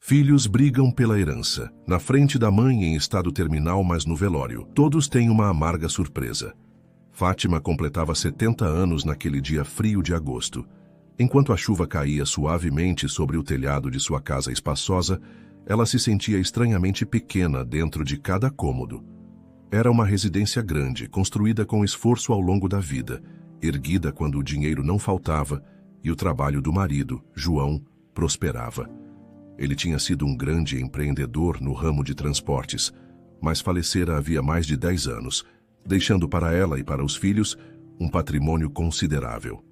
Filhos brigam pela herança. Na frente da mãe em estado terminal, mas no velório. Todos têm uma amarga surpresa. Fátima completava 70 anos naquele dia frio de agosto. Enquanto a chuva caía suavemente sobre o telhado de sua casa espaçosa, ela se sentia estranhamente pequena dentro de cada cômodo. Era uma residência grande, construída com esforço ao longo da vida, erguida quando o dinheiro não faltava e o trabalho do marido, João, prosperava. Ele tinha sido um grande empreendedor no ramo de transportes, mas falecera havia mais de 10 anos, deixando para ela e para os filhos um patrimônio considerável.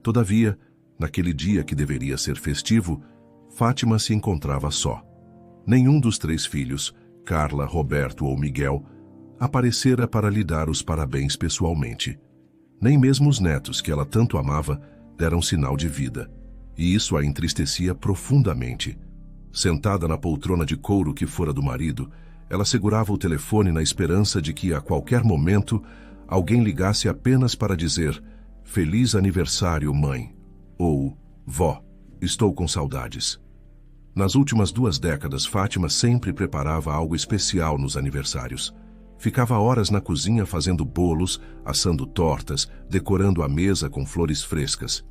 Todavia, naquele dia que deveria ser festivo, Fátima se encontrava só. Nenhum dos 3 filhos, Carla, Roberto ou Miguel, aparecera para lhe dar os parabéns pessoalmente. Nem mesmo os netos, que ela tanto amava, deram sinal de vida, e isso a entristecia profundamente. Sentada na poltrona de couro que fora do marido, ela segurava o telefone na esperança de que, a qualquer momento, alguém ligasse apenas para dizer "Feliz aniversário, mãe", ou "Vó, estou com saudades". Nas últimas 2 décadas, Fátima sempre preparava algo especial nos aniversários. Ficava horas na cozinha fazendo bolos, assando tortas, decorando a mesa com flores frescas.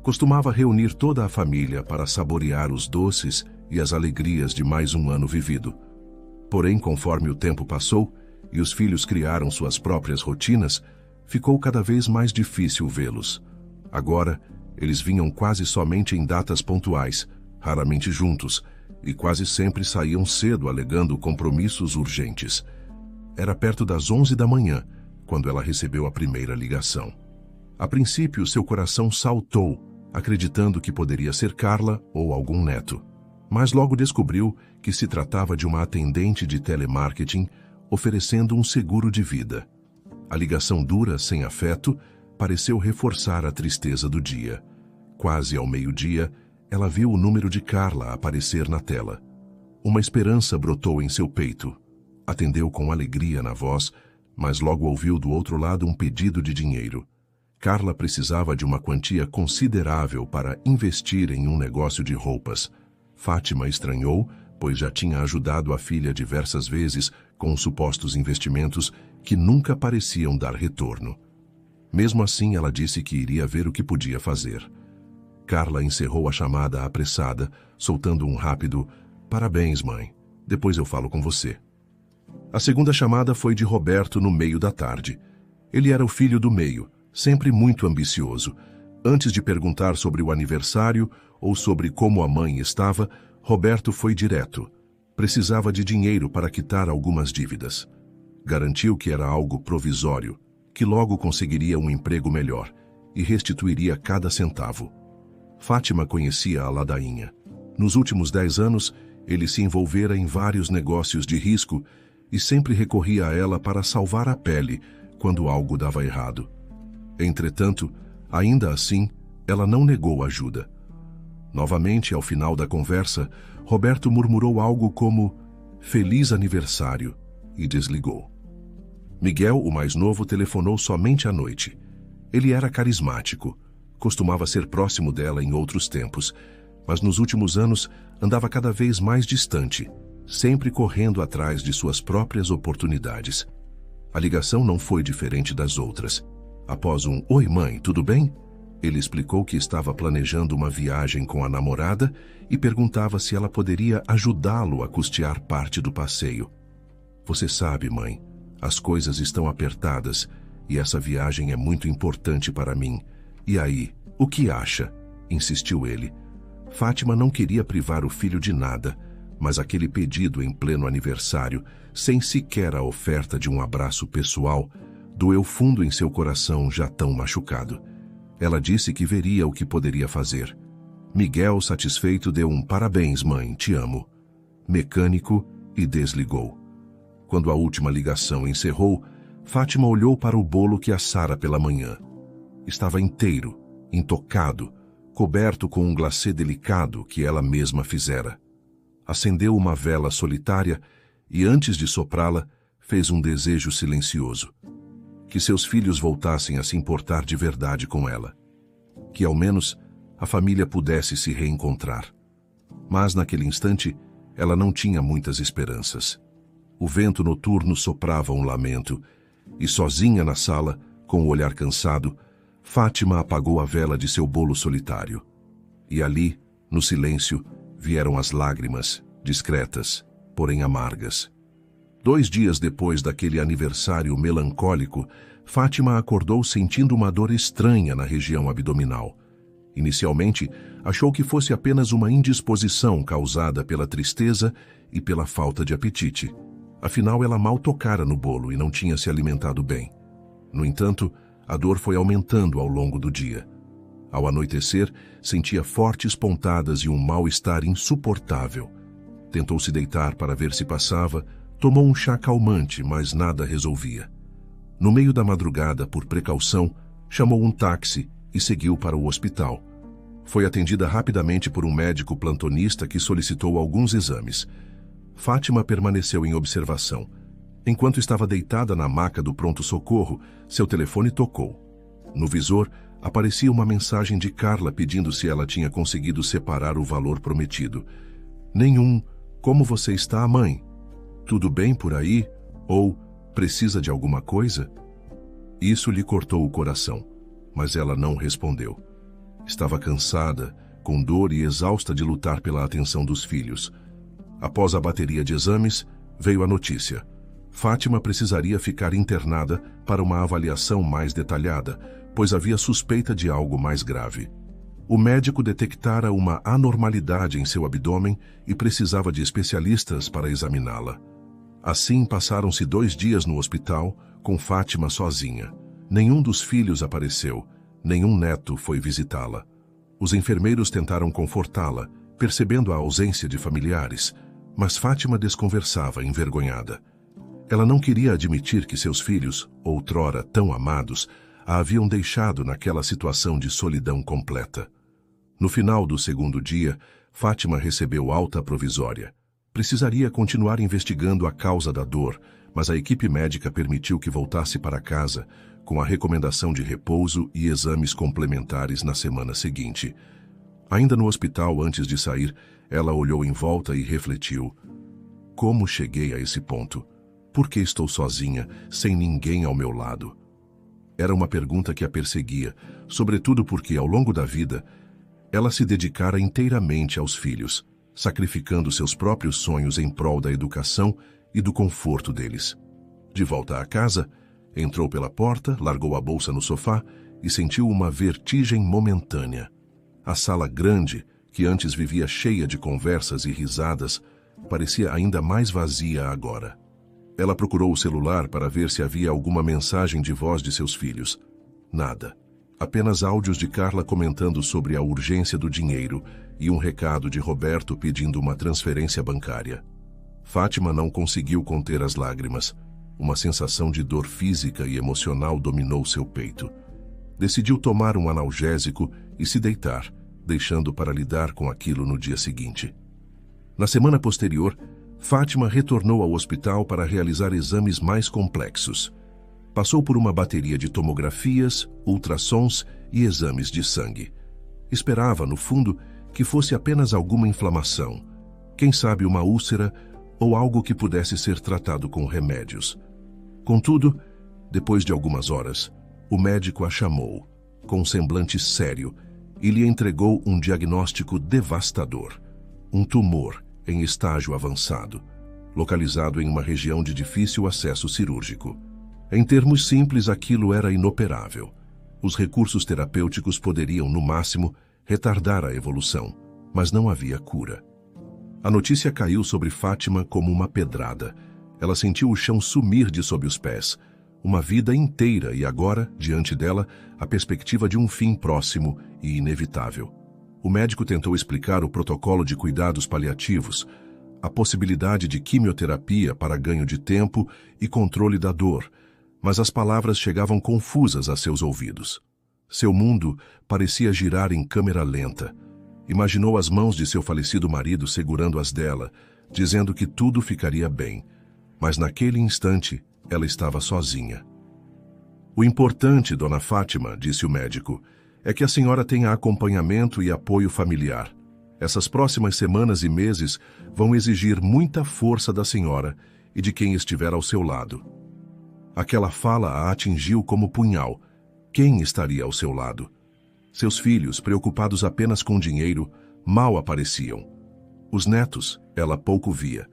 Costumava reunir toda a família para saborear os doces e as alegrias de mais um ano vivido. Porém, conforme o tempo passou e os filhos criaram suas próprias rotinas, ficou cada vez mais difícil vê-los. Agora, eles vinham quase somente em datas pontuais, raramente juntos, e quase sempre saíam cedo alegando compromissos urgentes. Era perto das 11 da manhã, quando ela recebeu a primeira ligação. A princípio, seu coração saltou, acreditando que poderia ser Carla ou algum neto. Mas logo descobriu que se tratava de uma atendente de telemarketing oferecendo um seguro de vida. A ligação dura, sem afeto, pareceu reforçar a tristeza do dia. Quase ao meio-dia, ela viu o número de Carla aparecer na tela. Uma esperança brotou em seu peito. Atendeu com alegria na voz, mas logo ouviu do outro lado um pedido de dinheiro. Carla precisava de uma quantia considerável para investir em um negócio de roupas. Fátima estranhou, pois já tinha ajudado a filha diversas vezes com supostos investimentos que nunca pareciam dar retorno. Mesmo assim, ela disse que iria ver o que podia fazer. Carla encerrou a chamada apressada, soltando um rápido "Parabéns, mãe. Depois eu falo com você". A segunda chamada foi de Roberto no meio da tarde. Ele era o filho do meio, sempre muito ambicioso. Antes de perguntar sobre o aniversário ou sobre como a mãe estava, Roberto foi direto. Precisava de dinheiro para quitar algumas dívidas. Garantiu que era algo provisório, que logo conseguiria um emprego melhor e restituiria cada centavo. Fátima conhecia a ladainha. Nos últimos 10 anos, ele se envolvera em vários negócios de risco e sempre recorria a ela para salvar a pele quando algo dava errado. Entretanto, ainda assim, ela não negou ajuda. Novamente, ao final da conversa, Roberto murmurou algo como "Feliz aniversário" e desligou. Miguel, o mais novo, telefonou somente à noite. Ele era carismático, costumava ser próximo dela em outros tempos, mas nos últimos anos andava cada vez mais distante, sempre correndo atrás de suas próprias oportunidades. A ligação não foi diferente das outras. Após um "Oi, mãe, tudo bem?", ele explicou que estava planejando uma viagem com a namorada e perguntava se ela poderia ajudá-lo a custear parte do passeio. "Você sabe, mãe, as coisas estão apertadas e essa viagem é muito importante para mim. E aí, o que acha?", insistiu ele. Fátima não queria privar o filho de nada, mas aquele pedido em pleno aniversário, sem sequer a oferta de um abraço pessoal, doeu fundo em seu coração já tão machucado. Ela disse que veria o que poderia fazer. Miguel, satisfeito, deu um "Parabéns, mãe, te amo", mecânico, e desligou. Quando a última ligação encerrou, Fátima olhou para o bolo que assara pela manhã. Estava inteiro, intocado, coberto com um glacê delicado que ela mesma fizera. Acendeu uma vela solitária e, antes de soprá-la, fez um desejo silencioso. Que seus filhos voltassem a se importar de verdade com ela. Que, ao menos, a família pudesse se reencontrar. Mas, naquele instante, ela não tinha muitas esperanças. O vento noturno soprava um lamento, e sozinha na sala, com o olhar cansado, Fátima apagou a vela de seu bolo solitário. E ali, no silêncio, vieram as lágrimas, discretas, porém amargas. 2 dias depois daquele aniversário melancólico, Fátima acordou sentindo uma dor estranha na região abdominal. Inicialmente, achou que fosse apenas uma indisposição causada pela tristeza e pela falta de apetite. Afinal, ela mal tocara no bolo e não tinha se alimentado bem. No entanto, a dor foi aumentando ao longo do dia. Ao anoitecer, sentia fortes pontadas e um mal-estar insuportável. Tentou se deitar para ver se passava, tomou um chá calmante, mas nada resolvia. No meio da madrugada, por precaução, chamou um táxi e seguiu para o hospital. Foi atendida rapidamente por um médico plantonista que solicitou alguns exames. Fátima permaneceu em observação. Enquanto estava deitada na maca do pronto-socorro, seu telefone tocou. No visor, aparecia uma mensagem de Carla pedindo se ela tinha conseguido separar o valor prometido. Nenhum. Como você está, mãe? Tudo bem por aí? Ou precisa de alguma coisa? Isso lhe cortou o coração, mas ela não respondeu. Estava cansada, com dor e exausta de lutar pela atenção dos filhos. Após a bateria de exames, veio a notícia. Fátima precisaria ficar internada para uma avaliação mais detalhada, pois havia suspeita de algo mais grave. O médico detectara uma anormalidade em seu abdômen e precisava de especialistas para examiná-la. Assim passaram-se 2 dias no hospital, com Fátima sozinha. Nenhum dos filhos apareceu, nenhum neto foi visitá-la. Os enfermeiros tentaram confortá-la, percebendo a ausência de familiares, mas Fátima desconversava, envergonhada. Ela não queria admitir que seus filhos, outrora tão amados, a haviam deixado naquela situação de solidão completa. No final do 2º dia, Fátima recebeu alta provisória. Precisaria continuar investigando a causa da dor, mas a equipe médica permitiu que voltasse para casa, com a recomendação de repouso e exames complementares na semana seguinte. Ainda no hospital, antes de sair, ela olhou em volta e refletiu. Como cheguei a esse ponto? Por que estou sozinha, sem ninguém ao meu lado? Era uma pergunta que a perseguia, sobretudo porque, ao longo da vida, ela se dedicara inteiramente aos filhos, sacrificando seus próprios sonhos em prol da educação e do conforto deles. De volta à casa, entrou pela porta, largou a bolsa no sofá e sentiu uma vertigem momentânea. A sala grande, que antes vivia cheia de conversas e risadas, parecia ainda mais vazia agora. Ela procurou o celular para ver se havia alguma mensagem de voz de seus filhos. Nada. Apenas áudios de Carla comentando sobre a urgência do dinheiro e um recado de Roberto pedindo uma transferência bancária. Fátima não conseguiu conter as lágrimas. Uma sensação de dor física e emocional dominou seu peito. Decidiu tomar um analgésico e se deitar, deixando para lidar com aquilo no dia seguinte. Na semana posterior, Fátima retornou ao hospital para realizar exames mais complexos. Passou por uma bateria de tomografias, ultrassons e exames de sangue. Esperava, no fundo, que fosse apenas alguma inflamação, quem sabe uma úlcera ou algo que pudesse ser tratado com remédios. Contudo, depois de algumas horas, o médico a chamou, com um semblante sério, e lhe entregou um diagnóstico devastador. Um tumor em estágio avançado, localizado em uma região de difícil acesso cirúrgico. Em termos simples, aquilo era inoperável. Os recursos terapêuticos poderiam, no máximo, retardar a evolução, mas não havia cura. A notícia caiu sobre Fátima como uma pedrada. Ela sentiu o chão sumir de sob os pés. Uma vida inteira e agora, diante dela, a perspectiva de um fim próximo e inevitável. O médico tentou explicar o protocolo de cuidados paliativos, a possibilidade de quimioterapia para ganho de tempo e controle da dor, mas as palavras chegavam confusas a seus ouvidos. Seu mundo parecia girar em câmera lenta. Imaginou as mãos de seu falecido marido segurando as dela, dizendo que tudo ficaria bem. Mas naquele instante, ela estava sozinha. O importante, dona Fátima, disse o médico, é que a senhora tenha acompanhamento e apoio familiar. Essas próximas semanas e meses vão exigir muita força da senhora e de quem estiver ao seu lado. Aquela fala a atingiu como punhal. Quem estaria ao seu lado? Seus filhos, preocupados apenas com dinheiro, mal apareciam. Os netos, ela pouco via.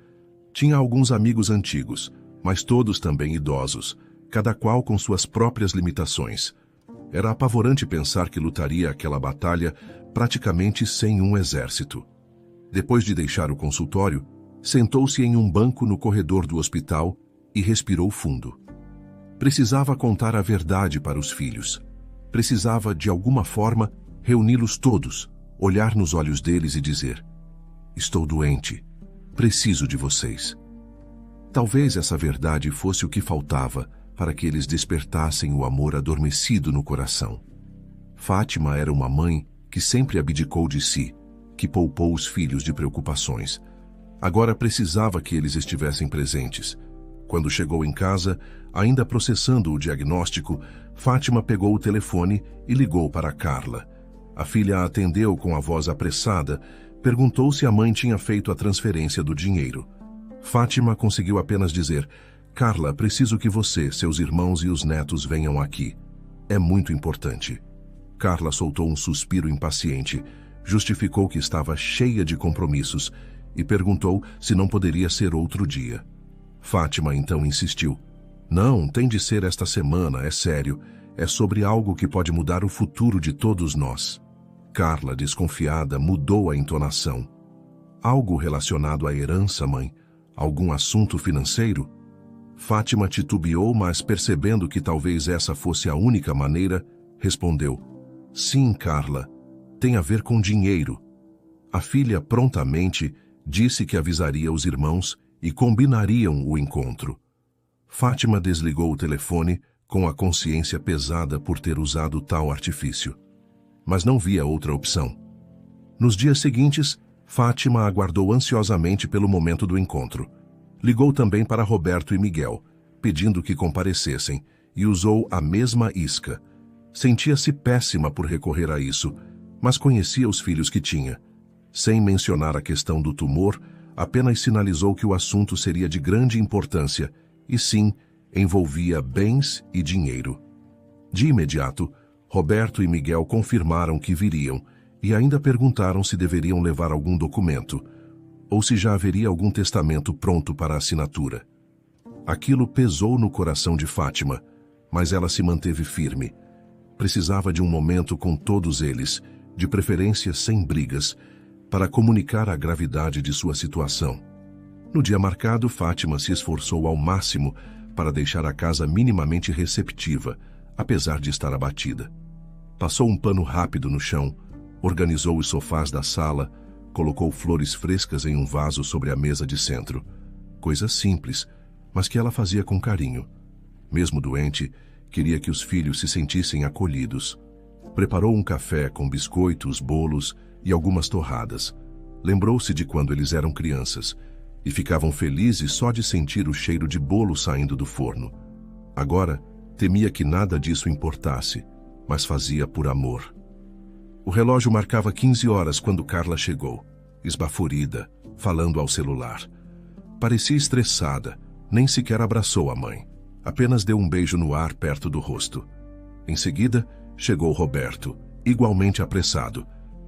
Tinha alguns amigos antigos, mas todos também idosos, cada qual com suas próprias limitações. Era apavorante pensar que lutaria aquela batalha praticamente sem um exército. Depois de deixar o consultório, sentou-se em um banco no corredor do hospital e respirou fundo. Precisava contar a verdade para os filhos. Precisava, de alguma forma, reuni-los todos, olhar nos olhos deles e dizer: estou doente, preciso de vocês. Talvez essa verdade fosse o que faltava para que eles despertassem o amor adormecido no coração. Fátima era uma mãe que sempre abdicou de si, que poupou os filhos de preocupações. Agora precisava que eles estivessem presentes. Quando chegou em casa, ainda processando o diagnóstico, Fátima pegou o telefone e ligou para Carla. A filha a atendeu com a voz apressada, perguntou se a mãe tinha feito a transferência do dinheiro. Fátima conseguiu apenas dizer: Carla, preciso que você, seus irmãos e os netos venham aqui. É muito importante. Carla soltou um suspiro impaciente, justificou que estava cheia de compromissos e perguntou se não poderia ser outro dia. Fátima então insistiu: não, tem de ser esta semana, é sério. É sobre algo que pode mudar o futuro de todos nós. Carla, desconfiada, mudou a entonação. Algo relacionado à herança, mãe? Algum assunto financeiro? Fátima titubeou, mas percebendo que talvez essa fosse a única maneira, respondeu: sim, Carla, tem a ver com dinheiro. A filha prontamente disse que avisaria os irmãos e combinariam o encontro. Fátima desligou o telefone com a consciência pesada por ter usado tal artifício. Mas não via outra opção. Nos dias seguintes, Fátima aguardou ansiosamente pelo momento do encontro. Ligou também para Roberto e Miguel, pedindo que comparecessem, e usou a mesma isca. Sentia-se péssima por recorrer a isso, mas conhecia os filhos que tinha. Sem mencionar a questão do tumor, apenas sinalizou que o assunto seria de grande importância, e sim, envolvia bens e dinheiro. De imediato, Roberto e Miguel confirmaram que viriam, e ainda perguntaram se deveriam levar algum documento, ou se já haveria algum testamento pronto para assinatura. Aquilo pesou no coração de Fátima, mas ela se manteve firme. Precisava de um momento com todos eles, de preferência sem brigas, para comunicar a gravidade de sua situação. No dia marcado, Fátima se esforçou ao máximo para deixar a casa minimamente receptiva, apesar de estar abatida. Passou um pano rápido no chão, organizou os sofás da sala, colocou flores frescas em um vaso sobre a mesa de centro. Coisa simples, mas que ela fazia com carinho. Mesmo doente, queria que os filhos se sentissem acolhidos. Preparou um café com biscoitos, bolos e algumas torradas. Lembrou-se de quando eles eram crianças e ficavam felizes só de sentir o cheiro de bolo saindo do forno. Agora, temia que nada disso importasse, mas fazia por amor. O relógio marcava 15 horas quando Carla chegou, esbaforida, falando ao celular. Parecia estressada, nem sequer abraçou a mãe. Apenas deu um beijo no ar perto do rosto. Em seguida, chegou Roberto, igualmente apressado,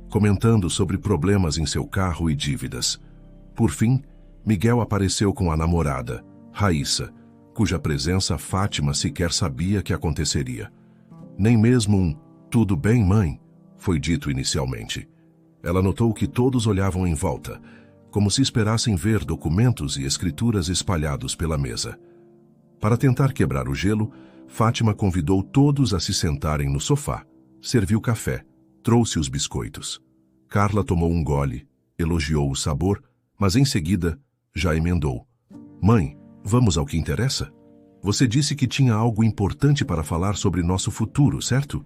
comentando sobre problemas em seu carro e dívidas. Por fim, Miguel apareceu com a namorada, Raíssa, cuja presença Fátima sequer sabia que aconteceria. Nem mesmo um "tudo bem, mãe?" foi dito inicialmente. Ela notou que todos olhavam em volta, como se esperassem ver documentos e escrituras espalhados pela mesa. Para tentar quebrar o gelo, Fátima convidou todos a se sentarem no sofá, serviu café, trouxe os biscoitos. Carla tomou um gole, elogiou o sabor, mas em seguida já emendou: "Mãe, vamos ao que interessa? Você disse que tinha algo importante para falar sobre nosso futuro, certo?"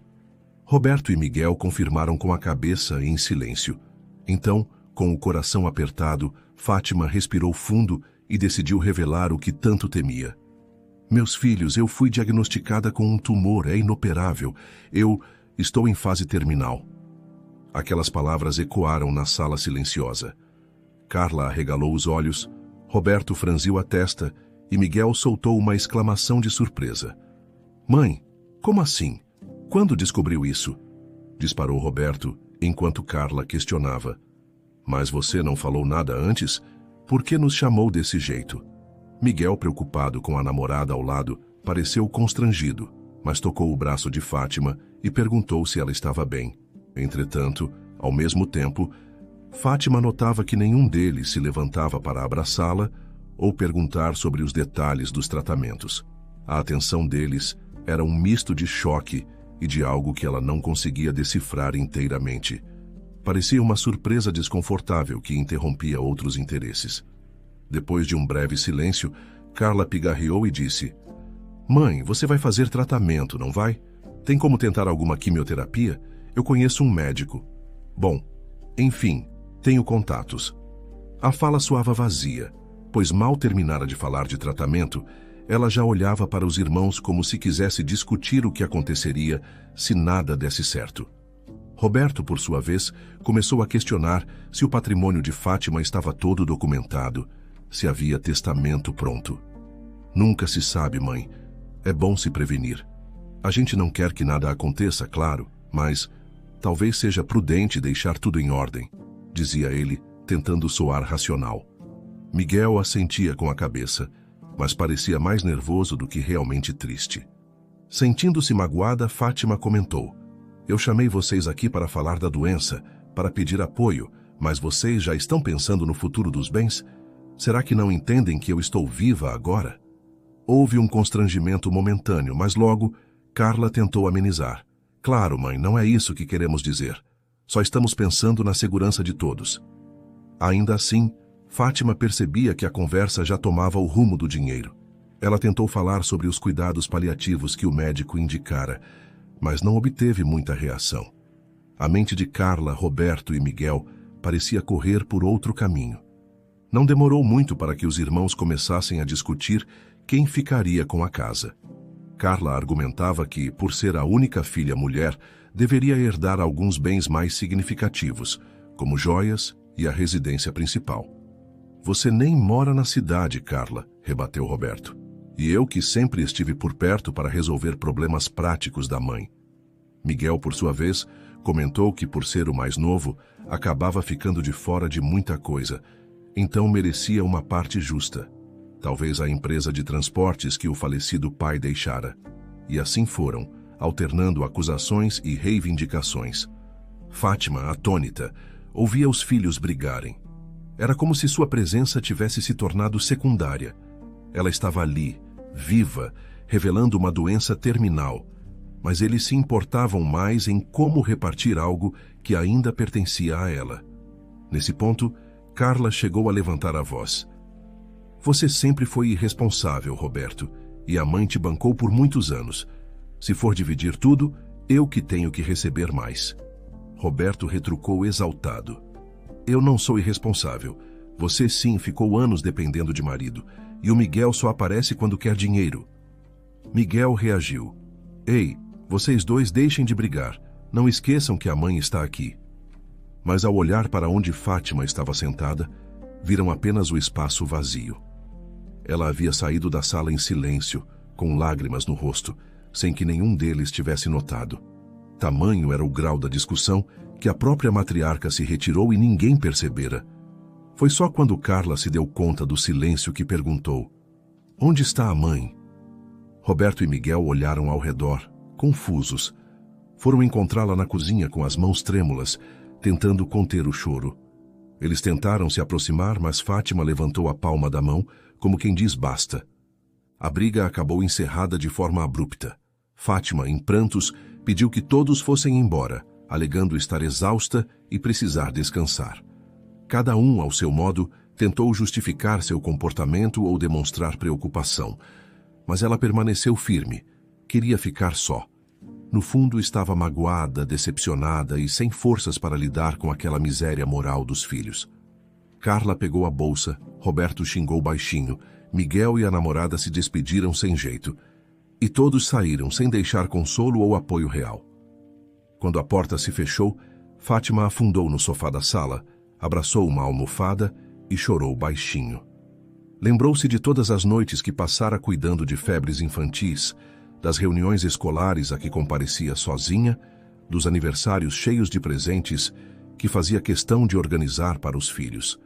Roberto e Miguel confirmaram com a cabeça em silêncio. Então, com o coração apertado, Fátima respirou fundo e decidiu revelar o que tanto temia. "Meus filhos, eu fui diagnosticada com um tumor, é inoperável. Eu estou em fase terminal." Aquelas palavras ecoaram na sala silenciosa. Carla arregalou os olhos, Roberto franziu a testa e Miguel soltou uma exclamação de surpresa. Mãe, como assim? Quando descobriu isso? Disparou Roberto, enquanto Carla questionava. Mas você não falou nada antes? Por que nos chamou desse jeito? Miguel, preocupado com a namorada ao lado, pareceu constrangido, mas tocou o braço de Fátima e perguntou se ela estava bem. Entretanto, ao mesmo tempo, Fátima notava que nenhum deles se levantava para abraçá-la ou perguntar sobre os detalhes dos tratamentos. A atenção deles era um misto de choque e de algo que ela não conseguia decifrar inteiramente. Parecia uma surpresa desconfortável que interrompia outros interesses. Depois de um breve silêncio, Carla pigarreou e disse: Mãe, você vai fazer tratamento, não vai? Tem como tentar alguma quimioterapia? Eu conheço um médico. Bom, enfim, tenho contatos. A fala soava vazia, pois mal terminara de falar de tratamento, ela já olhava para os irmãos como se quisesse discutir o que aconteceria se nada desse certo. Roberto, por sua vez, começou a questionar se o patrimônio de Fátima estava todo documentado, se havia testamento pronto. Nunca se sabe, mãe. É bom se prevenir. A gente não quer que nada aconteça, claro, mas talvez seja prudente deixar tudo em ordem, dizia ele, tentando soar racional. Miguel assentia com a cabeça, mas parecia mais nervoso do que realmente triste. Sentindo-se magoada, Fátima comentou: Eu chamei vocês aqui para falar da doença, para pedir apoio, mas vocês já estão pensando no futuro dos bens? Será que não entendem que eu estou viva agora? Houve um constrangimento momentâneo, mas logo Carla tentou amenizar. Claro, mãe, não é isso que queremos dizer. Só estamos pensando na segurança de todos. Ainda assim, Fátima percebia que a conversa já tomava o rumo do dinheiro. Ela tentou falar sobre os cuidados paliativos que o médico indicara, mas não obteve muita reação. A mente de Carla, Roberto e Miguel parecia correr por outro caminho. Não demorou muito para que os irmãos começassem a discutir quem ficaria com a casa. Carla argumentava que, por ser a única filha mulher, deveria herdar alguns bens mais significativos, como joias e a residência principal. Você nem mora na cidade, Carla, rebateu Roberto. E eu que sempre estive por perto para resolver problemas práticos da mãe. Miguel, por sua vez, comentou que, por ser o mais novo, acabava ficando de fora de muita coisa, então merecia uma parte justa. Talvez a empresa de transportes que o falecido pai deixara. E assim foram, alternando acusações e reivindicações. Fátima, atônita, ouvia os filhos brigarem. Era como se sua presença tivesse se tornado secundária. Ela estava ali, viva, revelando uma doença terminal, mas eles se importavam mais em como repartir algo que ainda pertencia a ela. Nesse ponto, Carla chegou a levantar a voz. Você sempre foi irresponsável, Roberto, e a mãe te bancou por muitos anos. Se for dividir tudo, eu que tenho que receber mais. Roberto retrucou exaltado. Eu não sou irresponsável. Você sim ficou anos dependendo de marido, e o Miguel só aparece quando quer dinheiro. Miguel reagiu. Ei, vocês dois deixem de brigar. Não esqueçam que a mãe está aqui. Mas ao olhar para onde Fátima estava sentada, viram apenas o espaço vazio. Ela havia saído da sala em silêncio, com lágrimas no rosto, sem que nenhum deles tivesse notado. Tamanho era o grau da discussão que a própria matriarca se retirou e ninguém percebera. Foi só quando Carla se deu conta do silêncio que perguntou: Onde está a mãe? Roberto e Miguel olharam ao redor, confusos. Foram encontrá-la na cozinha com as mãos trêmulas, tentando conter o choro. Eles tentaram se aproximar, mas Fátima levantou a palma da mão, como quem diz basta. A briga acabou encerrada de forma abrupta. Fátima, em prantos, pediu que todos fossem embora, alegando estar exausta e precisar descansar. Cada um, ao seu modo, tentou justificar seu comportamento ou demonstrar preocupação, mas ela permaneceu firme, queria ficar só. No fundo, estava magoada, decepcionada e sem forças para lidar com aquela miséria moral dos filhos. Carla pegou a bolsa, Roberto xingou baixinho, Miguel e a namorada se despediram sem jeito. E todos saíram sem deixar consolo ou apoio real. Quando a porta se fechou, Fátima afundou no sofá da sala, abraçou uma almofada e chorou baixinho. Lembrou-se de todas as noites que passara cuidando de febres infantis, das reuniões escolares a que comparecia sozinha, dos aniversários cheios de presentes que fazia questão de organizar para os filhos.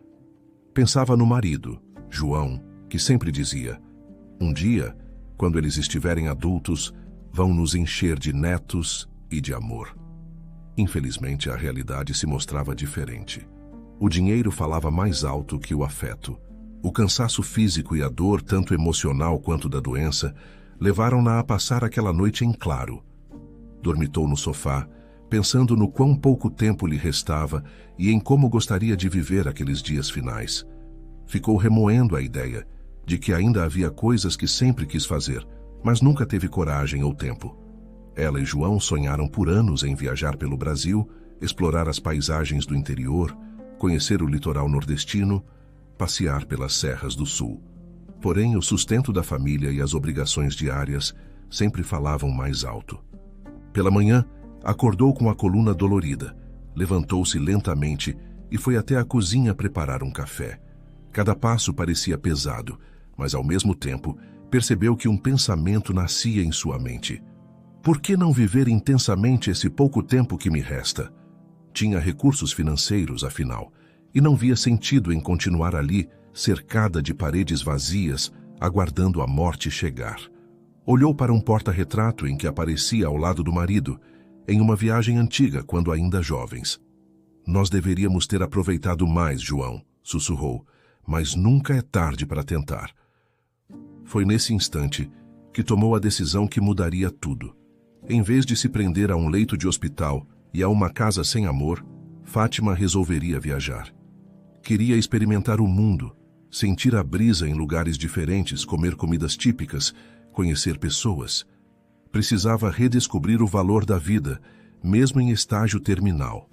Pensava no marido, João, que sempre dizia: um dia, quando eles estiverem adultos, vão nos encher de netos e de amor. Infelizmente, a realidade se mostrava diferente. O dinheiro falava mais alto que o afeto. O cansaço físico e a dor, tanto emocional quanto da doença, levaram-na a passar aquela noite em claro. Dormitou no sofá, pensando no quão pouco tempo lhe restava e em como gostaria de viver aqueles dias finais. Ficou remoendo a ideia de que ainda havia coisas que sempre quis fazer, mas nunca teve coragem ou tempo. Ela e João sonharam por anos em viajar pelo Brasil, explorar as paisagens do interior, conhecer o litoral nordestino, passear pelas serras do sul. Porém, o sustento da família e as obrigações diárias sempre falavam mais alto. Pela manhã, acordou com a coluna dolorida, levantou-se lentamente e foi até a cozinha preparar um café. Cada passo parecia pesado, mas ao mesmo tempo percebeu que um pensamento nascia em sua mente. Por que não viver intensamente esse pouco tempo que me resta? Tinha recursos financeiros, afinal, e não via sentido em continuar ali, cercada de paredes vazias, aguardando a morte chegar. Olhou para um porta-retrato em que aparecia ao lado do marido, em uma viagem antiga, quando ainda jovens. Nós deveríamos ter aproveitado mais, João, sussurrou, mas nunca é tarde para tentar. Foi nesse instante que tomou a decisão que mudaria tudo. Em vez de se prender a um leito de hospital e a uma casa sem amor, Fátima resolveria viajar. Queria experimentar o mundo, sentir a brisa em lugares diferentes, comer comidas típicas, conhecer pessoas. Precisava redescobrir o valor da vida, mesmo em estágio terminal.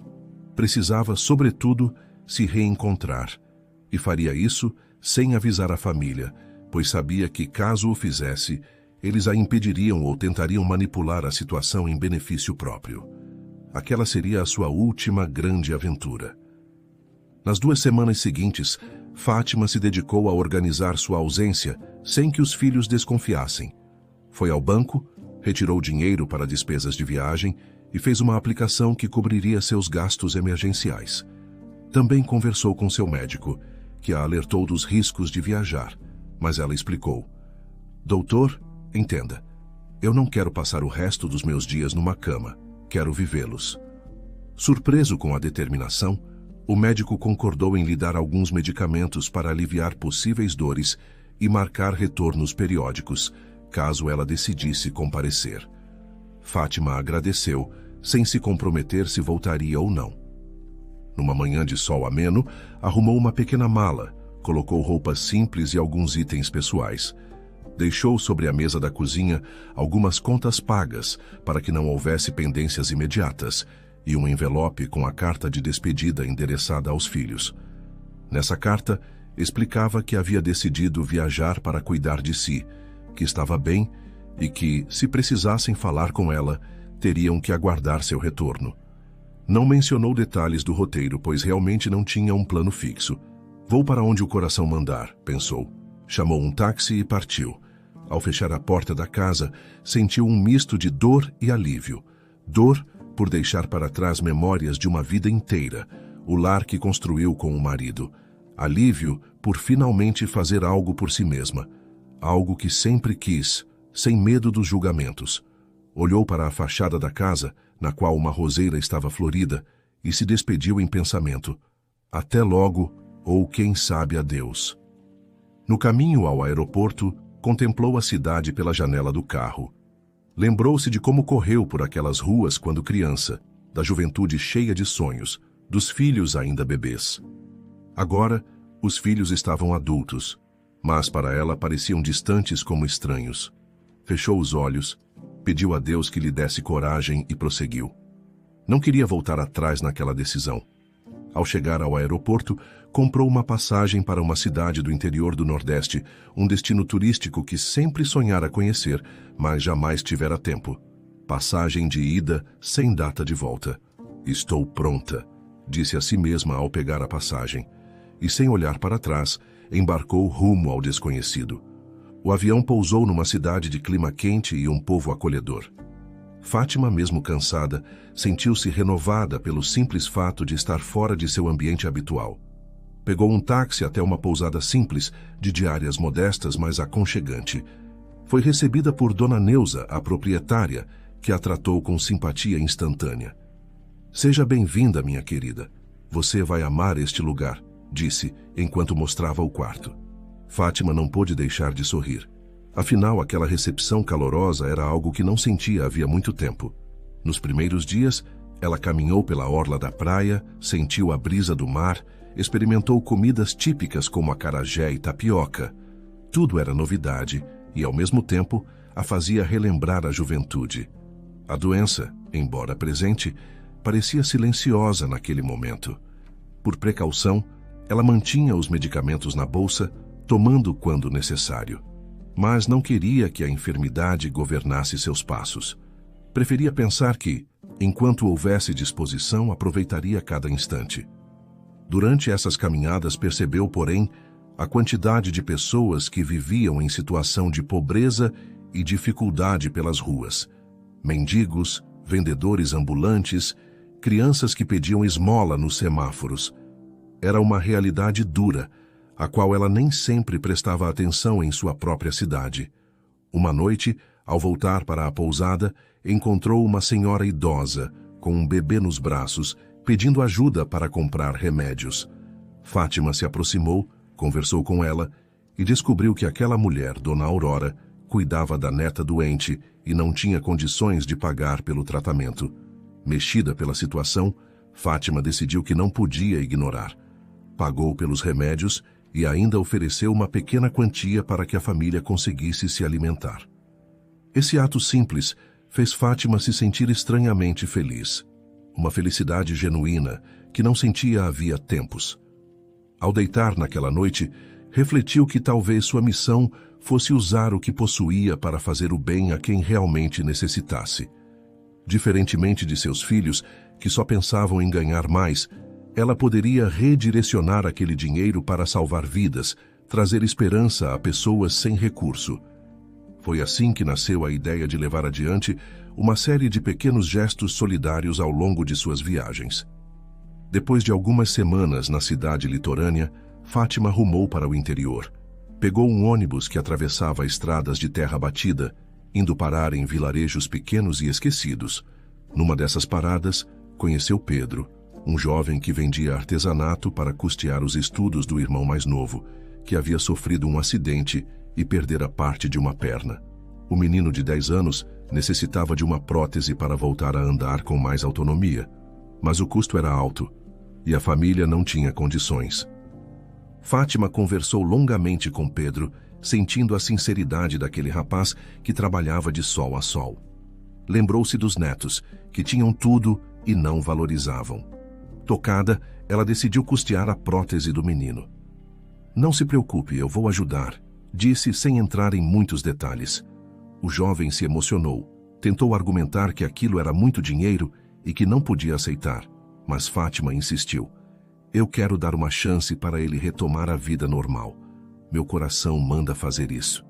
Precisava, sobretudo, se reencontrar. E faria isso sem avisar a família, pois sabia que, caso o fizesse, eles a impediriam ou tentariam manipular a situação em benefício próprio. Aquela seria a sua última grande aventura. Nas 2 semanas seguintes, Fátima se dedicou a organizar sua ausência sem que os filhos desconfiassem. Foi ao banco, retirou dinheiro para despesas de viagem e fez uma aplicação que cobriria seus gastos emergenciais. Também conversou com seu médico, que a alertou dos riscos de viajar, mas ela explicou: doutor, entenda, eu não quero passar o resto dos meus dias numa cama, quero vivê-los. Surpreso com a determinação, o médico concordou em lhe dar alguns medicamentos para aliviar possíveis dores e marcar retornos periódicos, caso ela decidisse comparecer. Fátima agradeceu, sem se comprometer se voltaria ou não. Numa manhã de sol ameno, arrumou uma pequena mala, colocou roupas simples e alguns itens pessoais. Deixou sobre a mesa da cozinha algumas contas pagas para que não houvesse pendências imediatas e um envelope com a carta de despedida endereçada aos filhos. Nessa carta, explicava que havia decidido viajar para cuidar de si, que estava bem e que, se precisassem falar com ela, teriam que aguardar seu retorno. Não mencionou detalhes do roteiro, pois realmente não tinha um plano fixo. Vou para onde o coração mandar, pensou. Chamou um táxi e partiu. Ao fechar a porta da casa, sentiu um misto de dor e alívio. Dor por deixar para trás memórias de uma vida inteira, o lar que construiu com o marido. Alívio por finalmente fazer algo por si mesma, algo que sempre quis, sem medo dos julgamentos. Olhou para a fachada da casa, na qual uma roseira estava florida, e se despediu em pensamento. Até logo, ou quem sabe adeus. No caminho ao aeroporto, contemplou a cidade pela janela do carro. Lembrou-se de como correu por aquelas ruas quando criança, da juventude cheia de sonhos, dos filhos ainda bebês. Agora, os filhos estavam adultos, mas para ela pareciam distantes como estranhos. Fechou os olhos, pediu a Deus que lhe desse coragem e prosseguiu. Não queria voltar atrás naquela decisão. Ao chegar ao aeroporto, comprou uma passagem para uma cidade do interior do Nordeste, um destino turístico que sempre sonhara conhecer, mas jamais tivera tempo. Passagem de ida sem data de volta. Estou pronta, disse a si mesma ao pegar a passagem, e sem olhar para trás, embarcou rumo ao desconhecido. O avião pousou numa cidade de clima quente e um povo acolhedor. Fátima, mesmo cansada, sentiu-se renovada pelo simples fato de estar fora de seu ambiente habitual. Pegou um táxi até uma pousada simples, de diárias modestas, mas aconchegante. Foi recebida por Dona Neuza, a proprietária, que a tratou com simpatia instantânea. Seja bem-vinda, minha querida. Você vai amar este lugar, disse, enquanto mostrava o quarto. Fátima não pôde deixar de sorrir. Afinal, aquela recepção calorosa era algo que não sentia havia muito tempo. Nos primeiros dias, ela caminhou pela orla da praia, sentiu a brisa do mar, experimentou comidas típicas como acarajé e tapioca. Tudo era novidade e, ao mesmo tempo, a fazia relembrar a juventude. A doença, embora presente, parecia silenciosa naquele momento. Por precaução, ela mantinha os medicamentos na bolsa, tomando quando necessário. Mas não queria que a enfermidade governasse seus passos. Preferia pensar que, enquanto houvesse disposição, aproveitaria cada instante. Durante essas caminhadas percebeu, porém, a quantidade de pessoas que viviam em situação de pobreza e dificuldade pelas ruas. Mendigos, vendedores ambulantes, crianças que pediam esmola nos semáforos. Era uma realidade dura, a qual ela nem sempre prestava atenção em sua própria cidade. Uma noite, ao voltar para a pousada, encontrou uma senhora idosa, com um bebê nos braços, pedindo ajuda para comprar remédios. Fátima se aproximou, conversou com ela e descobriu que aquela mulher, Dona Aurora, cuidava da neta doente e não tinha condições de pagar pelo tratamento. Mexida pela situação, Fátima decidiu que não podia ignorar. Pagou pelos remédios e ainda ofereceu uma pequena quantia para que a família conseguisse se alimentar. Esse ato simples fez Fátima se sentir estranhamente feliz. Uma felicidade genuína que não sentia havia tempos. Ao deitar naquela noite, refletiu que talvez sua missão fosse usar o que possuía para fazer o bem a quem realmente necessitasse. Diferentemente de seus filhos, que só pensavam em ganhar mais, ela poderia redirecionar aquele dinheiro para salvar vidas, trazer esperança a pessoas sem recurso. Foi assim que nasceu a ideia de levar adiante uma série de pequenos gestos solidários ao longo de suas viagens. Depois de algumas semanas na cidade litorânea, Fátima rumou para o interior. Pegou um ônibus que atravessava estradas de terra batida, indo parar em vilarejos pequenos e esquecidos. Numa dessas paradas, conheceu Pedro, um jovem que vendia artesanato para custear os estudos do irmão mais novo, que havia sofrido um acidente e perdera parte de uma perna. O menino de 10 anos necessitava de uma prótese para voltar a andar com mais autonomia, mas o custo era alto e a família não tinha condições. Fátima conversou longamente com Pedro, sentindo a sinceridade daquele rapaz que trabalhava de sol a sol. Lembrou-se dos netos, que tinham tudo e não valorizavam. Tocada, ela decidiu custear a prótese do menino. "Não se preocupe, eu vou ajudar", disse sem entrar em muitos detalhes. O jovem se emocionou, tentou argumentar que aquilo era muito dinheiro e que não podia aceitar, mas Fátima insistiu. "Eu quero dar uma chance para ele retomar a vida normal. Meu coração manda fazer isso."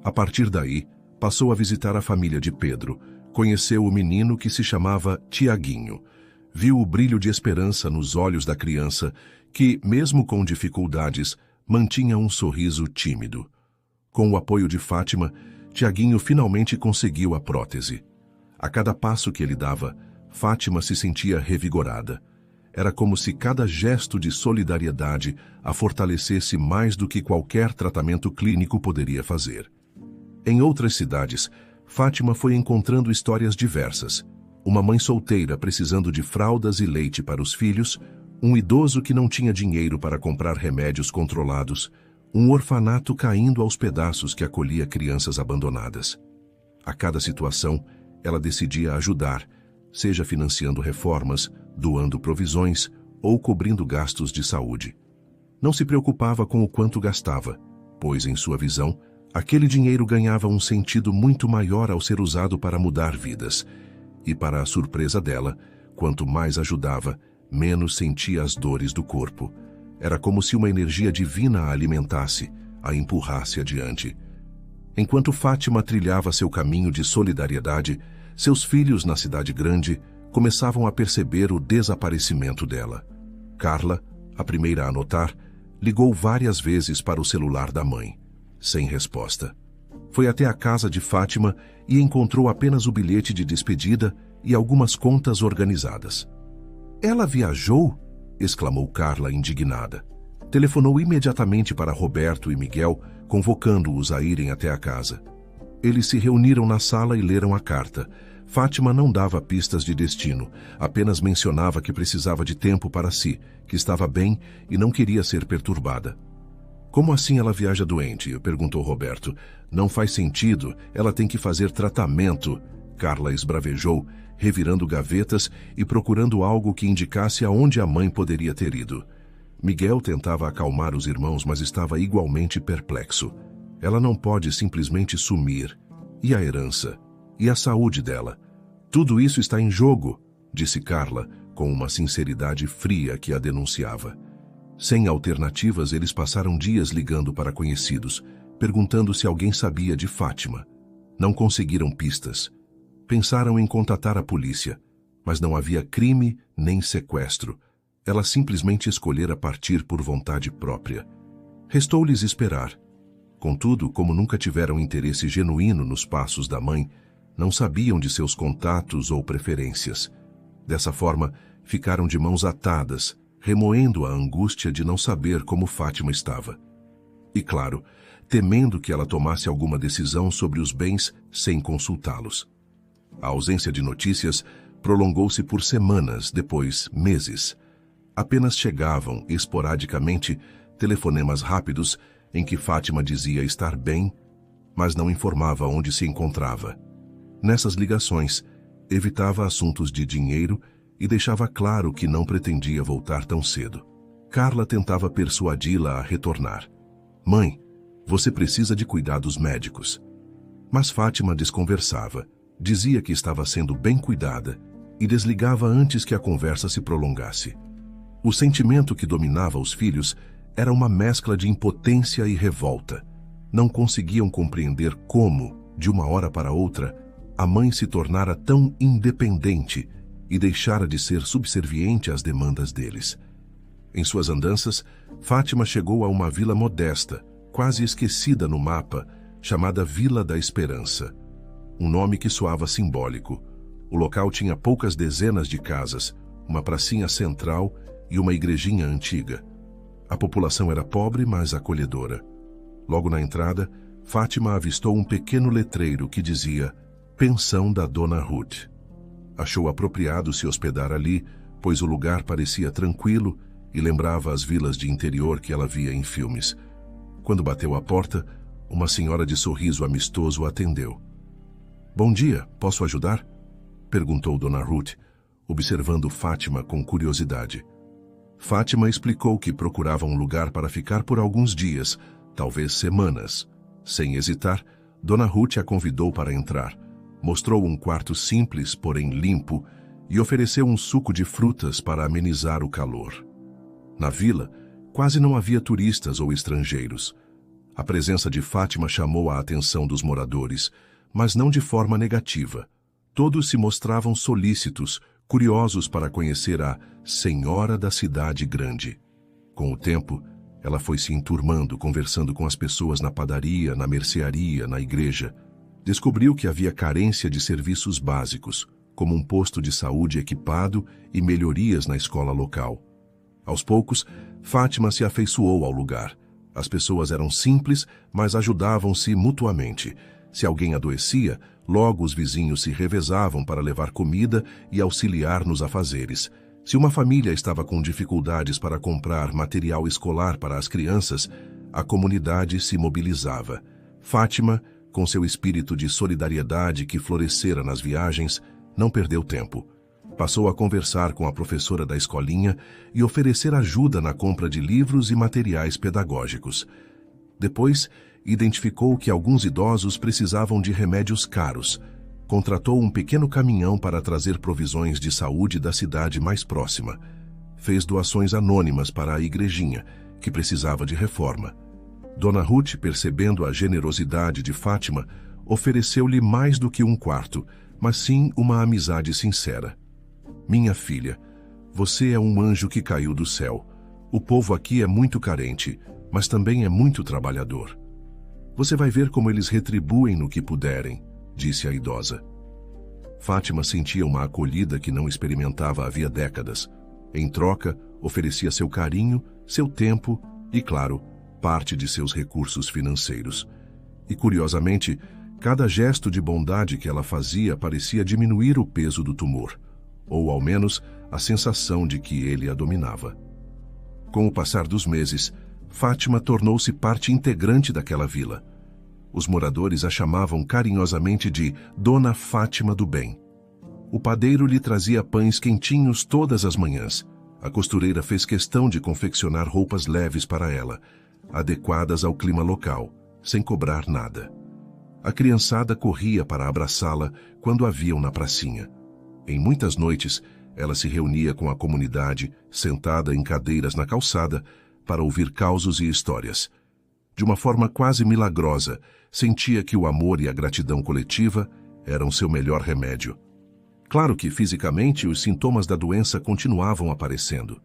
A partir daí, passou a visitar a família de Pedro, conheceu o menino que se chamava Tiaguinho, viu o brilho de esperança nos olhos da criança que, mesmo com dificuldades, mantinha um sorriso tímido. Com o apoio de Fátima, Tiaguinho finalmente conseguiu a prótese. A cada passo que ele dava, Fátima se sentia revigorada. Era como se cada gesto de solidariedade a fortalecesse mais do que qualquer tratamento clínico poderia fazer. Em outras cidades, Fátima foi encontrando histórias diversas. Uma mãe solteira precisando de fraldas e leite para os filhos, um idoso que não tinha dinheiro para comprar remédios controlados, um orfanato caindo aos pedaços que acolhia crianças abandonadas. A cada situação, ela decidia ajudar, seja financiando reformas, doando provisões ou cobrindo gastos de saúde. Não se preocupava com o quanto gastava, pois, em sua visão, aquele dinheiro ganhava um sentido muito maior ao ser usado para mudar vidas. E, para a surpresa dela, Quanto mais ajudava, menos sentia as dores do corpo. Era como se uma energia divina a alimentasse, a empurrasse adiante. Enquanto Fátima trilhava seu caminho de solidariedade, seus filhos na cidade grande começavam a perceber o desaparecimento dela. Carla, a primeira a notar, ligou várias vezes para o celular da mãe, sem resposta. Foi até a casa de Fátima e encontrou apenas o bilhete de despedida e algumas contas organizadas. "Ela viajou?" exclamou Carla indignada. Telefonou imediatamente para Roberto e Miguel, convocando-os a irem até a casa. Eles se reuniram na sala e leram a carta. Fátima não dava pistas de destino, apenas mencionava que precisava de tempo para si, que estava bem e não queria ser perturbada. "Como assim ela viaja doente?" perguntou Roberto. "Não faz sentido, ela tem que fazer tratamento." Carla esbravejou, revirando gavetas e procurando algo que indicasse aonde a mãe poderia ter ido. Miguel tentava acalmar os irmãos, mas estava igualmente perplexo. Ela não pode simplesmente sumir. E a herança? E a saúde dela? Tudo isso está em jogo, disse Carla, com uma sinceridade fria que a denunciava. Sem alternativas, eles passaram dias ligando para conhecidos, perguntando se alguém sabia de Fátima. Não conseguiram pistas. Pensaram em contatar a polícia, mas não havia crime nem sequestro. Ela simplesmente escolhera partir por vontade própria. Restou-lhes esperar. Contudo, como nunca tiveram interesse genuíno nos passos da mãe, não sabiam de seus contatos ou preferências. Dessa forma, ficaram de mãos atadas, remoendo a angústia de não saber como Fátima estava. E, claro, temendo que ela tomasse alguma decisão sobre os bens sem consultá-los. A ausência de notícias prolongou-se por semanas, depois meses. Apenas chegavam, esporadicamente, telefonemas rápidos em que Fátima dizia estar bem, mas não informava onde se encontrava. Nessas ligações, evitava assuntos de dinheiro e deixava claro que não pretendia voltar tão cedo. Carla tentava persuadi-la a retornar. "Mãe, você precisa de cuidados médicos." Mas Fátima desconversava, dizia que estava sendo bem cuidada e desligava antes que a conversa se prolongasse. O sentimento que dominava os filhos era uma mescla de impotência e revolta. Não conseguiam compreender como, de uma hora para outra, a mãe se tornara tão independente e deixara de ser subserviente às demandas deles. Em suas andanças, Fátima chegou a uma vila modesta, quase esquecida no mapa, chamada Vila da Esperança. Um nome que soava simbólico. O local tinha poucas dezenas de casas, uma pracinha central e uma igrejinha antiga. A população era pobre, mas acolhedora. Logo na entrada, Fátima avistou um pequeno letreiro que dizia "Pensão da Dona Ruth". Achou apropriado se hospedar ali, pois o lugar parecia tranquilo e lembrava as vilas de interior que ela via em filmes. Quando bateu à porta, uma senhora de sorriso amistoso atendeu. "Bom dia, posso ajudar?" perguntou Dona Ruth, observando Fátima com curiosidade. Fátima explicou que procurava um lugar para ficar por alguns dias, talvez semanas. Sem hesitar, Dona Ruth a convidou para entrar. Mostrou um quarto simples, porém limpo, e ofereceu um suco de frutas para amenizar o calor. Na vila, quase não havia turistas ou estrangeiros. A presença de Fátima chamou a atenção dos moradores, mas não de forma negativa. Todos se mostravam solícitos, curiosos para conhecer a Senhora da Cidade Grande. Com o tempo, ela foi se enturmando, conversando com as pessoas na padaria, na mercearia, na igreja. Descobriu que havia carência de serviços básicos, como um posto de saúde equipado e melhorias na escola local. Aos poucos, Fátima se afeiçoou ao lugar. As pessoas eram simples, mas ajudavam-se mutuamente. Se alguém adoecia, logo os vizinhos se revezavam para levar comida e auxiliar nos afazeres. Se uma família estava com dificuldades para comprar material escolar para as crianças, a comunidade se mobilizava. Fátima, com seu espírito de solidariedade que florescera nas viagens, não perdeu tempo. Passou a conversar com a professora da escolinha e oferecer ajuda na compra de livros e materiais pedagógicos. Depois, identificou que alguns idosos precisavam de remédios caros. Contratou um pequeno caminhão para trazer provisões de saúde da cidade mais próxima. Fez doações anônimas para a igrejinha, que precisava de reforma. Dona Ruth, percebendo a generosidade de Fátima, ofereceu-lhe mais do que um quarto, mas sim uma amizade sincera. Minha filha, você é um anjo que caiu do céu. O povo aqui é muito carente, mas também é muito trabalhador. Você vai ver como eles retribuem no que puderem, disse a idosa. Fátima sentia uma acolhida que não experimentava havia décadas. Em troca, oferecia seu carinho, seu tempo e, claro, parte de seus recursos financeiros. E, curiosamente, cada gesto de bondade que ela fazia parecia diminuir o peso do tumor, ou ao menos a sensação de que ele a dominava. Com o passar dos meses, Fátima tornou-se parte integrante daquela vila. Os moradores a chamavam carinhosamente de Dona Fátima do Bem. O padeiro lhe trazia pães quentinhos todas as manhãs. A costureira fez questão de confeccionar roupas leves para ela, adequadas ao clima local, sem cobrar nada. A criançada corria para abraçá-la quando a viam na pracinha. Em muitas noites, ela se reunia com a comunidade, sentada em cadeiras na calçada, para ouvir causos e histórias. De uma forma quase milagrosa, sentia que o amor e a gratidão coletiva eram seu melhor remédio. Claro que, fisicamente, os sintomas da doença continuavam aparecendo.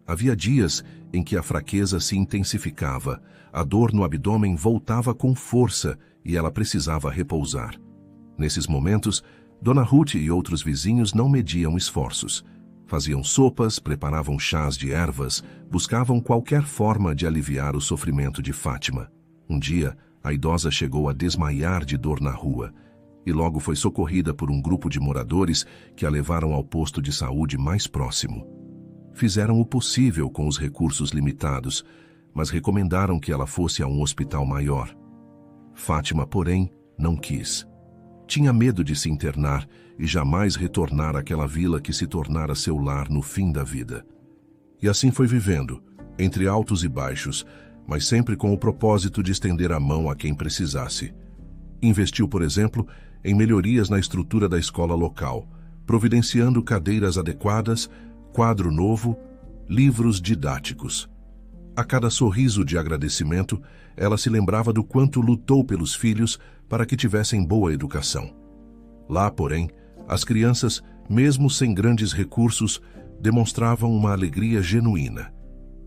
Havia dias em que a fraqueza se intensificava, a dor no abdômen voltava com força e ela precisava repousar. Nesses momentos, Dona Ruth e outros vizinhos não mediam esforços. Faziam sopas, preparavam chás de ervas, buscavam qualquer forma de aliviar o sofrimento de Fátima. Um dia, a idosa chegou a desmaiar de dor na rua e logo foi socorrida por um grupo de moradores que a levaram ao posto de saúde mais próximo. Fizeram o possível com os recursos limitados, mas recomendaram que ela fosse a um hospital maior. Fátima, porém, não quis. Tinha medo de se internar e jamais retornar àquela vila que se tornara seu lar no fim da vida. E assim foi vivendo, entre altos e baixos, mas sempre com o propósito de estender a mão a quem precisasse. Investiu, por exemplo, em melhorias na estrutura da escola local, providenciando cadeiras adequadas, quadro novo, livros didáticos. A cada sorriso de agradecimento, ela se lembrava do quanto lutou pelos filhos para que tivessem boa educação. Lá, porém, as crianças, mesmo sem grandes recursos, demonstravam uma alegria genuína.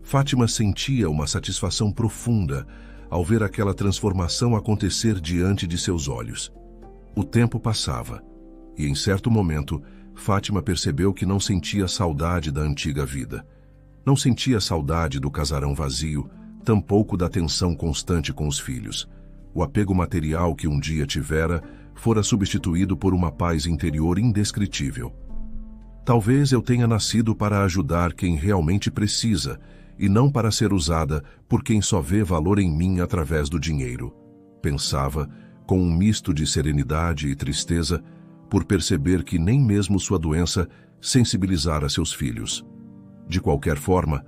Fátima sentia uma satisfação profunda ao ver aquela transformação acontecer diante de seus olhos. O tempo passava, e em certo momento, Fátima percebeu que não sentia saudade da antiga vida. Não sentia saudade do casarão vazio, tampouco da tensão constante com os filhos. O apego material que um dia tivera fora substituído por uma paz interior indescritível. Talvez eu tenha nascido para ajudar quem realmente precisa, e não para ser usada por quem só vê valor em mim através do dinheiro, pensava, com um misto de serenidade e tristeza, por perceber que nem mesmo sua doença sensibilizara seus filhos. De qualquer forma,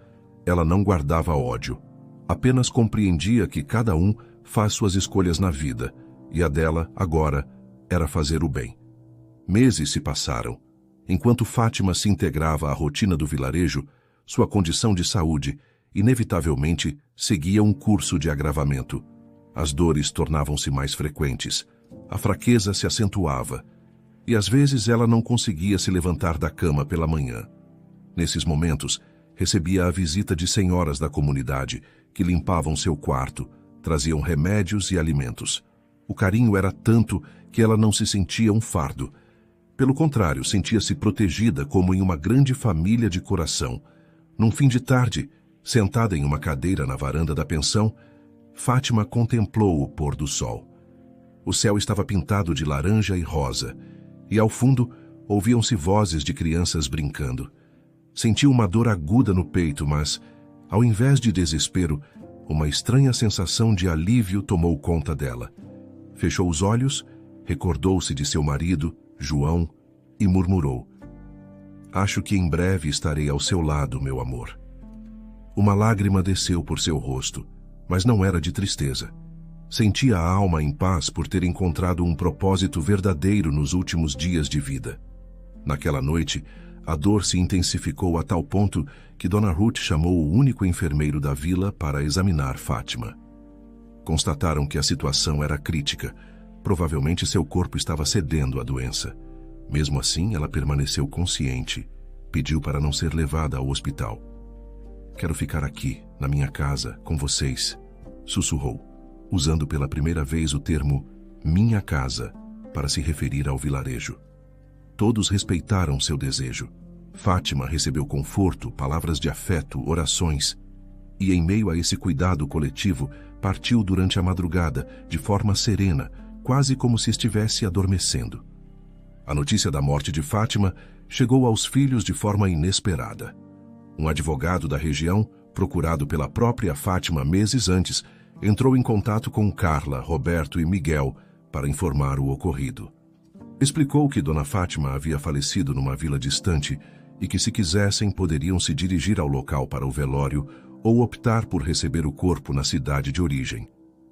ela não guardava ódio, apenas compreendia que cada um faz suas escolhas na vida, e a dela, agora, era fazer o bem. Meses se passaram. Enquanto Fátima se integrava à rotina do vilarejo, sua condição de saúde, inevitavelmente, seguia um curso de agravamento. As dores tornavam-se mais frequentes, a fraqueza se acentuava, e às vezes ela não conseguia se levantar da cama pela manhã. Nesses momentos, recebia a visita de senhoras da comunidade que limpavam seu quarto, traziam remédios e alimentos. O carinho era tanto que ela não se sentia um fardo. Pelo contrário, sentia-se protegida como em uma grande família de coração. Num fim de tarde, sentada em uma cadeira na varanda da pensão, Fátima contemplou o pôr do sol. O céu estava pintado de laranja e rosa, e ao fundo ouviam-se vozes de crianças brincando. Sentiu uma dor aguda no peito, mas, ao invés de desespero, uma estranha sensação de alívio tomou conta dela. Fechou os olhos, recordou-se de seu marido, João, e murmurou: "Acho que em breve estarei ao seu lado, meu amor." Uma lágrima desceu por seu rosto, mas não era de tristeza. Sentia a alma em paz por ter encontrado um propósito verdadeiro nos últimos dias de vida. Naquela noite, a dor se intensificou a tal ponto que Dona Ruth chamou o único enfermeiro da vila para examinar Fátima. Constataram que a situação era crítica. Provavelmente seu corpo estava cedendo à doença. Mesmo assim, ela permaneceu consciente. Pediu para não ser levada ao hospital. "Quero ficar aqui, na minha casa, com vocês", sussurrou, usando pela primeira vez o termo "minha casa" para se referir ao vilarejo. Todos respeitaram seu desejo. Fátima recebeu conforto, palavras de afeto, orações. E em meio a esse cuidado coletivo, partiu durante a madrugada, de forma serena, quase como se estivesse adormecendo. A notícia da morte de Fátima chegou aos filhos de forma inesperada. Um advogado da região, procurado pela própria Fátima meses antes, entrou em contato com Carla, Roberto e Miguel para informar o ocorrido. Explicou que Dona Fátima havia falecido numa vila distante e que, se quisessem, poderiam se dirigir ao local para o velório ou optar por receber o corpo na cidade de origem.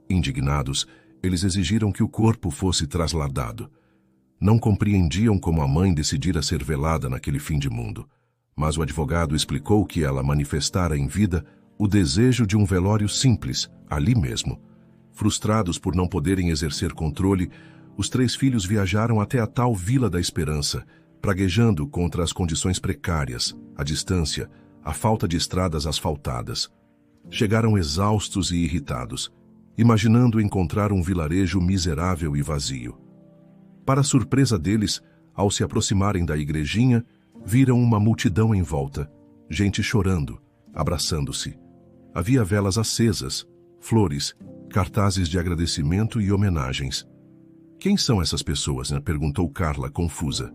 Indignados, eles exigiram que o corpo fosse trasladado. Não compreendiam como a mãe decidira ser velada naquele fim de mundo, mas o advogado explicou que ela manifestara em vida o desejo de um velório simples, ali mesmo. Frustrados por não poderem exercer controle, os 3 filhos viajaram até a tal Vila da Esperança, praguejando contra as condições precárias, a distância, a falta de estradas asfaltadas. Chegaram exaustos e irritados, imaginando encontrar um vilarejo miserável e vazio. Para surpresa deles, ao se aproximarem da igrejinha, viram uma multidão em volta, gente chorando, abraçando-se. Havia velas acesas, flores, cartazes de agradecimento e homenagens. "Quem são essas pessoas?", perguntou Carla, confusa.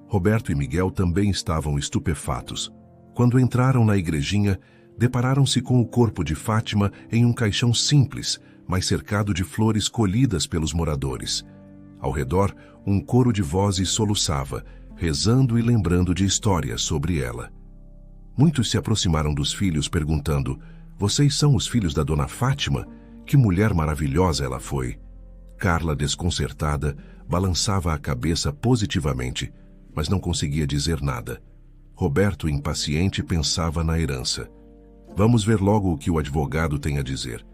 Roberto e Miguel também estavam estupefatos. Quando entraram na igrejinha, depararam-se com o corpo de Fátima em um caixão simples, mas cercado de flores colhidas pelos moradores. Ao redor, um coro de vozes soluçava, rezando e lembrando de histórias sobre ela. Muitos se aproximaram dos filhos perguntando: "Vocês são os filhos da Dona Fátima? Que mulher maravilhosa ela foi!" Carla, desconcertada, balançava a cabeça positivamente, mas não conseguia dizer nada. Roberto, impaciente, pensava na herança. "Vamos ver logo o que o advogado tem a dizer."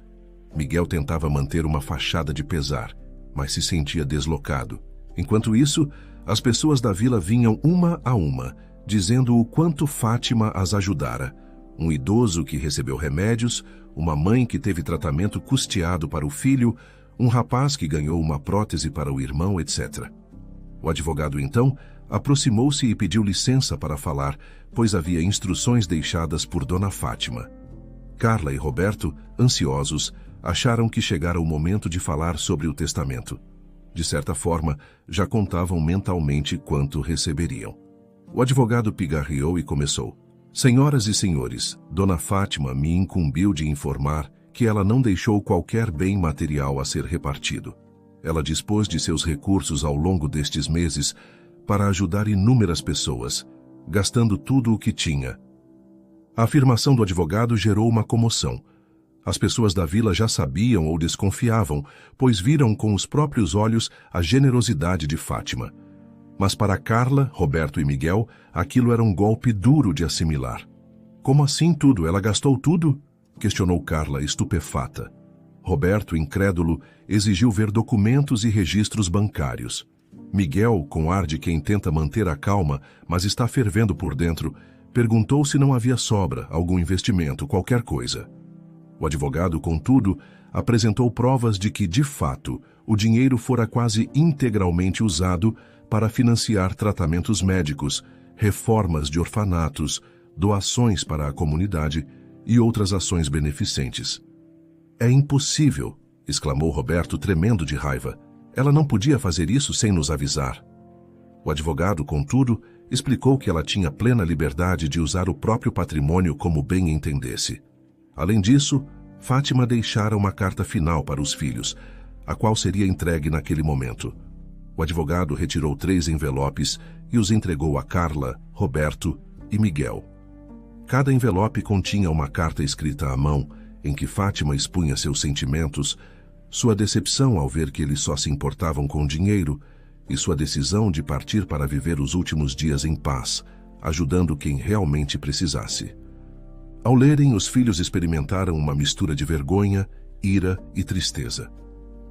Miguel tentava manter uma fachada de pesar, mas se sentia deslocado. Enquanto isso, as pessoas da vila vinham uma a uma, dizendo o quanto Fátima as ajudara. Um idoso que recebeu remédios, uma mãe que teve tratamento custeado para o filho, um rapaz que ganhou uma prótese para o irmão, etc. O advogado, então, aproximou-se e pediu licença para falar, pois havia instruções deixadas por Dona Fátima. Carla e Roberto, ansiosos, acharam que chegara o momento de falar sobre o testamento. De certa forma, já contavam mentalmente quanto receberiam. O advogado pigarreou e começou: "Senhoras e senhores, Dona Fátima me incumbiu de informar que ela não deixou qualquer bem material a ser repartido. Ela dispôs de seus recursos ao longo destes meses para ajudar inúmeras pessoas, gastando tudo o que tinha." A afirmação do advogado gerou uma comoção. As pessoas da vila já sabiam ou desconfiavam, pois viram com os próprios olhos a generosidade de Fátima. Mas para Carla, Roberto e Miguel, aquilo era um golpe duro de assimilar. "Como assim tudo? Ela gastou tudo?", questionou Carla, estupefata. Roberto, incrédulo, exigiu ver documentos e registros bancários. Miguel, com ar de quem tenta manter a calma, mas está fervendo por dentro, perguntou se não havia sobra, algum investimento, qualquer coisa. O advogado, contudo, apresentou provas de que, de fato, o dinheiro fora quase integralmente usado para financiar tratamentos médicos, reformas de orfanatos, doações para a comunidade e outras ações beneficentes. "É impossível!", exclamou Roberto, tremendo de raiva. "Ela não podia fazer isso sem nos avisar." O advogado, contudo, explicou que ela tinha plena liberdade de usar o próprio patrimônio como bem entendesse. Além disso, Fátima deixara uma carta final para os filhos, a qual seria entregue naquele momento. O advogado retirou 3 envelopes e os entregou a Carla, Roberto e Miguel. Cada envelope continha uma carta escrita à mão, em que Fátima expunha seus sentimentos, Sua decepção ao ver que eles só se importavam com dinheiro e sua decisão de partir para viver os últimos dias em paz, ajudando quem realmente precisasse. Ao lerem, os filhos experimentaram uma mistura de vergonha, ira e tristeza.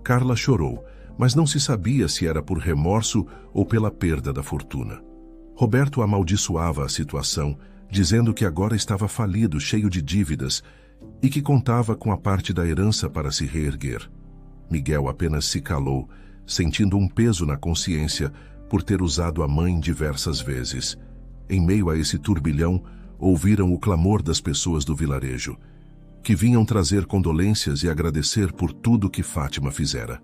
Carla chorou, mas não se sabia se era por remorso ou pela perda da fortuna. Roberto amaldiçoava a situação, dizendo que agora estava falido, cheio de dívidas, e que contava com a parte da herança para se reerguer. Miguel apenas se calou, sentindo um peso na consciência por ter usado a mãe diversas vezes. Em meio a esse turbilhão, ouviram o clamor das pessoas do vilarejo, que vinham trazer condolências e agradecer por tudo que Fátima fizera.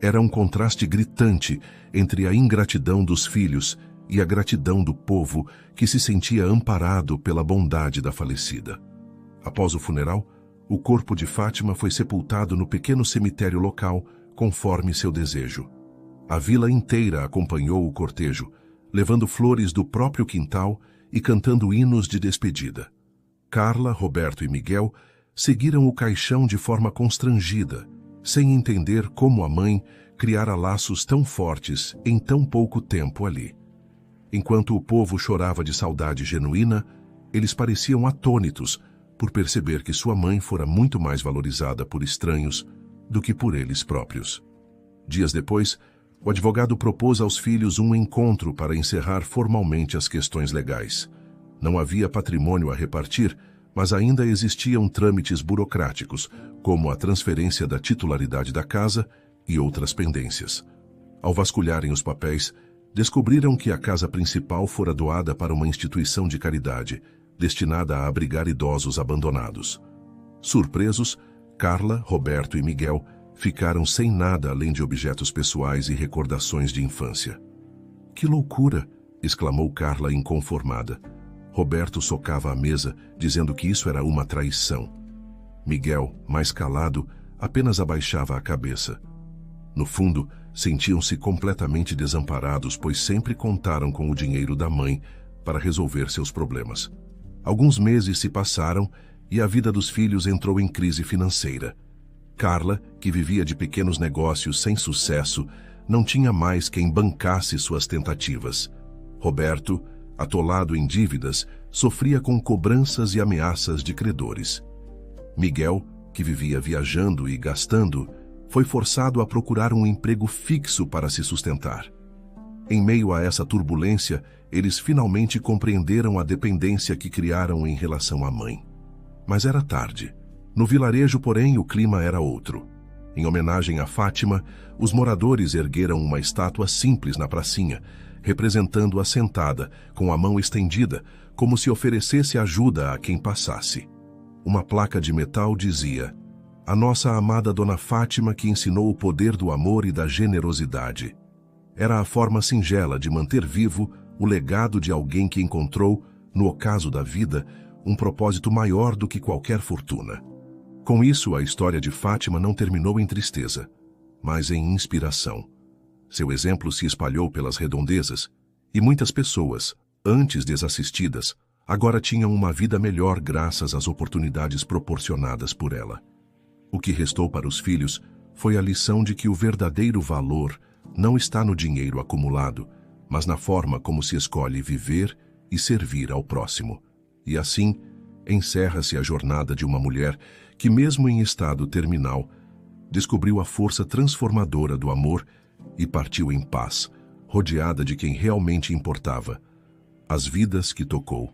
Era um contraste gritante entre a ingratidão dos filhos e a gratidão do povo que se sentia amparado pela bondade da falecida. Após o funeral, o corpo de Fátima foi sepultado no pequeno cemitério local, conforme seu desejo. A vila inteira acompanhou o cortejo, levando flores do próprio quintal e cantando hinos de despedida. Carla, Roberto e Miguel seguiram o caixão de forma constrangida, sem entender como a mãe criara laços tão fortes em tão pouco tempo ali. Enquanto o povo chorava de saudade genuína, eles pareciam atônitos por perceber que sua mãe fora muito mais valorizada por estranhos do que por eles próprios. Dias depois, o advogado propôs aos filhos um encontro para encerrar formalmente as questões legais. Não havia patrimônio a repartir, mas ainda existiam trâmites burocráticos, como a transferência da titularidade da casa e outras pendências. Ao vasculharem os papéis, descobriram que a casa principal fora doada para uma instituição de caridade, destinada a abrigar idosos abandonados. Surpresos, Carla, Roberto e Miguel ficaram sem nada além de objetos pessoais e recordações de infância. "Que loucura!" exclamou Carla inconformada. Roberto socava a mesa, dizendo que isso era uma traição. Miguel, mais calado, apenas abaixava a cabeça. No fundo, sentiam-se completamente desamparados, pois sempre contaram com o dinheiro da mãe para resolver seus problemas. Alguns meses se passaram e a vida dos filhos entrou em crise financeira. Carla, que vivia de pequenos negócios sem sucesso, não tinha mais quem bancasse suas tentativas. Roberto, atolado em dívidas, sofria com cobranças e ameaças de credores. Miguel, que vivia viajando e gastando, foi forçado a procurar um emprego fixo para se sustentar. Em meio a essa turbulência, eles finalmente compreenderam a dependência que criaram em relação à mãe. Mas era tarde. No vilarejo, porém, o clima era outro. Em homenagem a Fátima, os moradores ergueram uma estátua simples na pracinha, representando-a sentada, com a mão estendida, como se oferecesse ajuda a quem passasse. Uma placa de metal dizia: "A nossa amada Dona Fátima que ensinou o poder do amor e da generosidade." Era a forma singela de manter vivo o legado de alguém que encontrou, no ocaso da vida, um propósito maior do que qualquer fortuna. Com isso, a história de Fátima não terminou em tristeza, mas em inspiração. Seu exemplo se espalhou pelas redondezas, e muitas pessoas, antes desassistidas, agora tinham uma vida melhor graças às oportunidades proporcionadas por ela. O que restou para os filhos foi a lição de que o verdadeiro valor não está no dinheiro acumulado, mas na forma como se escolhe viver e servir ao próximo. E assim, encerra-se a jornada de uma mulher que, mesmo em estado terminal, descobriu a força transformadora do amor e partiu em paz, rodeada de quem realmente importava, as vidas que tocou.